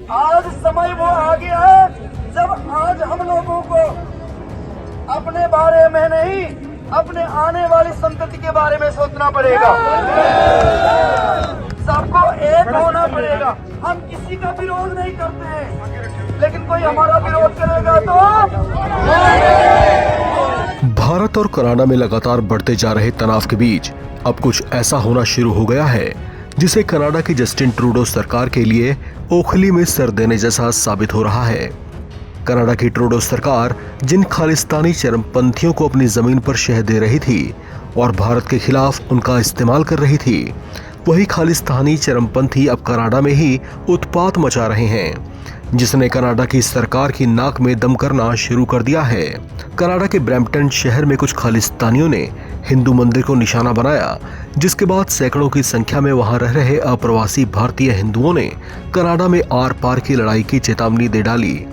आज समय वो आ गया है जब आज हम लोगों को अपने बारे में नहीं, अपने आने वाली संतति के बारे में सोचना पड़ेगा। सबको एक होना पड़ेगा। हम किसी का विरोध नहीं करते हैं, लेकिन कोई हमारा विरोध करेगा तो भारत और कनाडा में लगातार बढ़ते जा रहे तनाव के बीच अब कुछ ऐसा होना शुरू हो गया है जिसे कनाडा की जस्टिन ट्रूडो सरकार के लिए ओखली में सर देने जैसा साबित हो रहा है। कनाडा की ट्रूडो सरकार जिन खालिस्तानी चरमपंथियों को अपनी जमीन पर शह दे रही थी और भारत के खिलाफ उनका इस्तेमाल कर रही थी, वही खालिस्तानी चरमपंथी अब कनाडा में ही उत्पात मचा रहे हैं, जिसने कनाडा की सरकार की नाक में दम करना शुरू कर दिया है। कनाडा के ब्रैम्पटन शहर में कुछ खालिस्तानियों ने हिंदू मंदिर को निशाना बनाया, जिसके बाद सैकड़ों की संख्या में वहां रह रहे अप्रवासी भारतीय हिंदुओं ने कनाडा में आर पार की लड़ाई की चेतावनी दे डाली,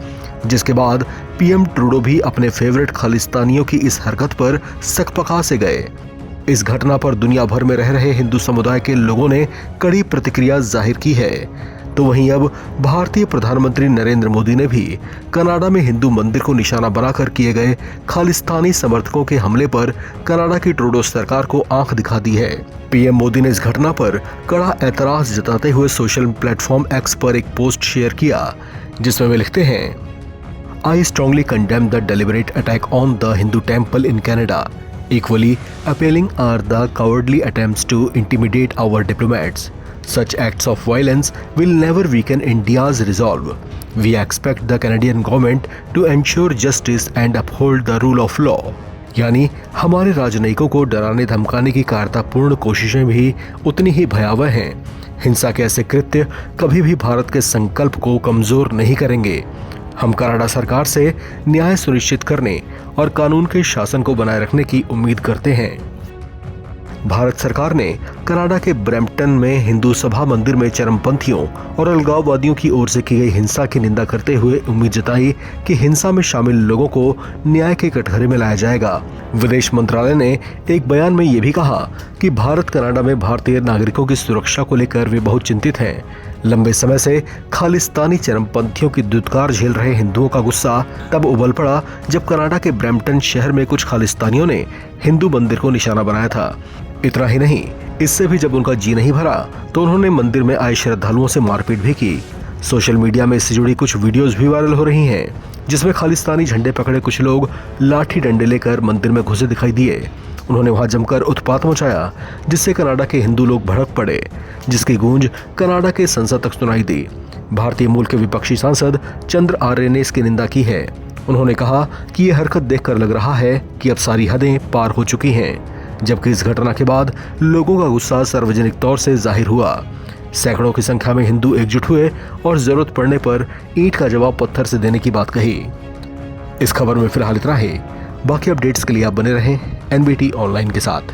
जिसके बाद पीएम ट्रूडो भी अपने फेवरेट खालिस्तानियों की इस हरकत पर सकपका से गए। इस घटना पर दुनिया भर में रह रहे हिंदू समुदाय के लोगों ने कड़ी प्रतिक्रिया जाहिर की है। तो वहीं अब भारतीय प्रधानमंत्री नरेंद्र मोदी ने भी कनाडा में हिंदू मंदिर को निशाना बनाकर किए गए खालिस्तानी समर्थकों के हमले पर कनाडा की ट्रूडो सरकार को आंख दिखा दी है। पीएम मोदी ने इस घटना पर कड़ा एतराज जताते हुए सोशल प्लेटफॉर्म एक्स पर एक पोस्ट शेयर किया, जिसमें वे लिखते हैं, I strongly condemn the deliberate attack on the Hindu temple in Canada. Equally appalling are the cowardly attempts to intimidate our diplomats. Such acts of violence will never weaken India's resolve. We expect the Canadian government to ensure justice and uphold the rule of law. यानी हमारे राजनयिकों को डराने धमकाने की कायरतापूर्ण कोशिशें भी उतनी ही भयावह हैं। हिंसा के ऐसे कृत्य कभी भी भारत के संकल्प को कमजोर नहीं करेंगे। हम कनाडा सरकार से न्याय सुनिश्चित करने और कानून के शासन को बनाए रखने की उम्मीद करते हैं। भारत सरकार ने कनाडा के ब्रैम्पटन में हिंदू सभा मंदिर में चरमपंथियों और अलगाववादियों की ओर से की गई हिंसा की निंदा करते हुए उम्मीद जताई कि हिंसा में शामिल लोगों को न्याय के कटघरे में लाया जाएगा। विदेश मंत्रालय ने एक बयान में ये भी कहा कि भारत कनाडा में भारतीय नागरिकों की सुरक्षा को लेकर वे बहुत चिंतित हैं। लंबे समय से खालिस्तानी चरमपंथियों की दुत्कार झेल रहे हिंदुओं का गुस्सा तब उबल पड़ा जब कनाडा के ब्रैम्पटन शहर में कुछ खालिस्तानियों ने हिंदू मंदिर को निशाना बनाया था। इतना ही नहीं, इससे भी जब उनका जी नहीं भरा तो उन्होंने मंदिर में आए श्रद्धालुओं से मारपीट भी की। सोशल मीडिया में इससे जुड़ी कुछ वीडियोस भी वायरल हो रही हैं, जिसमें खालिस्तानी झंडे पकड़े कुछ लोग लाठी डंडे लेकर मंदिर में घुसे दिखाई दिए। उन्होंने वहां जमकर उत्पात मचाया, जिससे कनाडा के हिंदू लोग भड़क पड़े, जिसकी गूंज कनाडा के संसद तक सुनाई दी। भारतीय मूल के विपक्षी सांसद चंद्र आर्य ने इसकी निंदा की है। उन्होंने कहा कि यह हरकत देखकर लग रहा है कि अब सारी हदें पार हो चुकी हैं, जबकि इस घटना के बाद लोगों का गुस्सा सार्वजनिक तौर से जाहिर हुआ। सैकड़ों की संख्या में हिंदू एकजुट हुए और जरूरत पड़ने पर ईंट का जवाब पत्थर से देने की बात कही। इस खबर में फिलहाल इतना ही। बाकी अपडेट्स के लिए आप बने रहें एनबीटी ऑनलाइन के साथ।